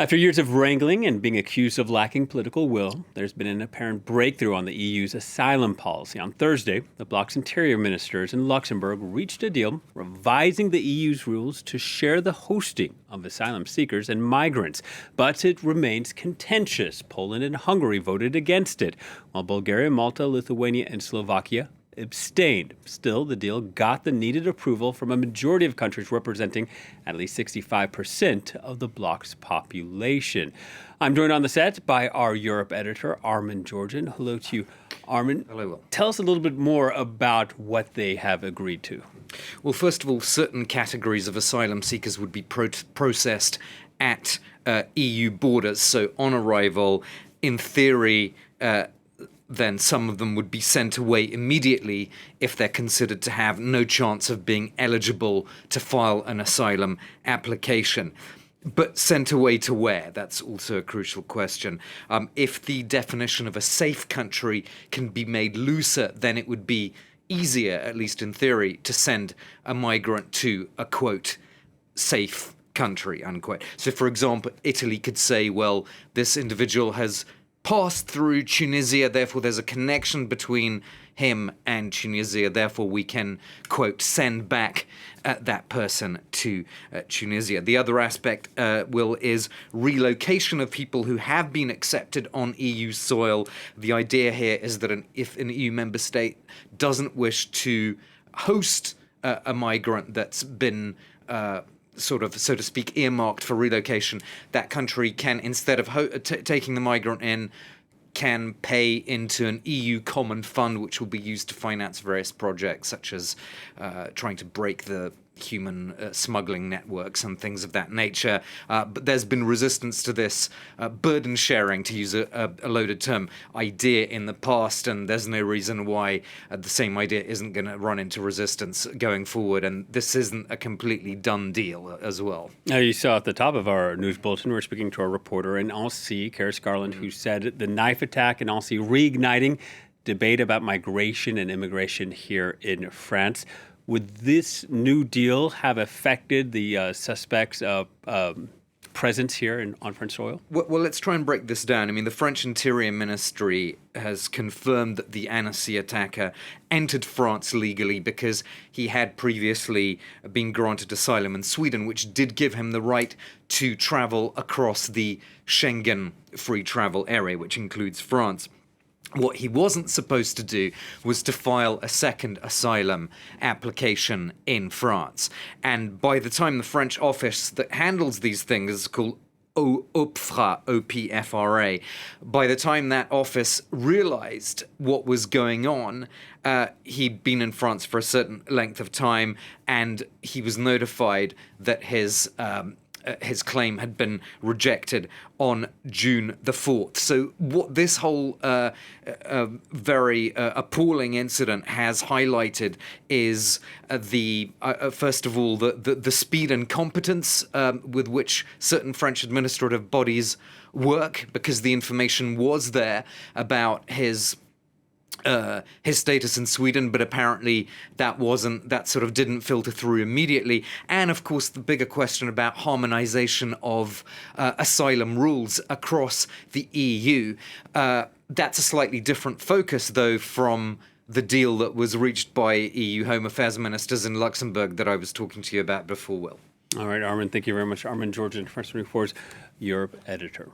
After years of wrangling and being accused of lacking political will, there's been an apparent breakthrough on the EU's asylum policy. On Thursday, the bloc's interior ministers in Luxembourg reached a deal revising the EU's rules to share the hosting of asylum seekers and migrants. But it remains contentious. Poland and Hungary voted against it, while Bulgaria, Malta, Lithuania, and Slovakia abstained. Still, the deal got the needed approval from a majority of countries representing at least 65% of the bloc's population. I'm joined on the set by our Europe editor, Armen Georgian. Hello to you, Armen. Hello, Will. Tell us a little bit more about what they have agreed to. Well, first of all, certain categories of asylum seekers would be processed at EU borders. So on arrival, in theory, then some of them would be sent away immediately if they're considered to have no chance of being eligible to file an asylum application. But sent away to where? That's also a crucial question. If the definition of a safe country can be made looser, then it would be easier, at least in theory, to send a migrant to a, quote, safe country, unquote. So, for example, Italy could say, well, this individual has passed through Tunisia, therefore there's a connection between him and Tunisia, therefore we can, quote, send back that person to Tunisia. The other aspect, Will, is relocation of people who have been accepted on EU soil. The idea here is that if an EU member state doesn't wish to host a migrant that's been sort of, so to speak, earmarked for relocation, that country can, instead of taking the migrant in, can pay into an EU common fund, which will be used to finance various projects, such as trying to break the human smuggling networks and things of that nature. But there's been resistance to this burden sharing, to use a loaded term, idea in the past, and there's no reason why the same idea isn't going to run into resistance going forward. And this isn't a completely done deal as well. Now, you saw at the top of our news bulletin, we're speaking to our reporter in Annecy, Karis Garland, who said the knife attack in Annecy reigniting debate about migration and immigration here in France. Would this new deal have affected the suspects' presence here on French soil? Well, let's try and break this down. I mean, the French Interior Ministry has confirmed that the Annecy attacker entered France legally because he had previously been granted asylum in Sweden, which did give him the right to travel across the Schengen free travel area, which includes France. What he wasn't supposed to do was to file a second asylum application in France. And by the time the French office that handles these things is called OPFRA, O-P-F-R-A, by the time that office realized what was going on, he'd been in France for a certain length of time, and he was notified that his claim had been rejected on June the 4th. So what this whole very appalling incident has highlighted is first of all, the speed and competence with which certain French administrative bodies work, because the information was there about his status in Sweden, but apparently that sort of didn't filter through immediately. And of course, the bigger question about harmonization of asylum rules across the EU. That's a slightly different focus, though, from the deal that was reached by EU Home Affairs ministers in Luxembourg that I was talking to you about before, Will. All right, Armen, thank you very much. Armen Georgian, French 24's Europe editor.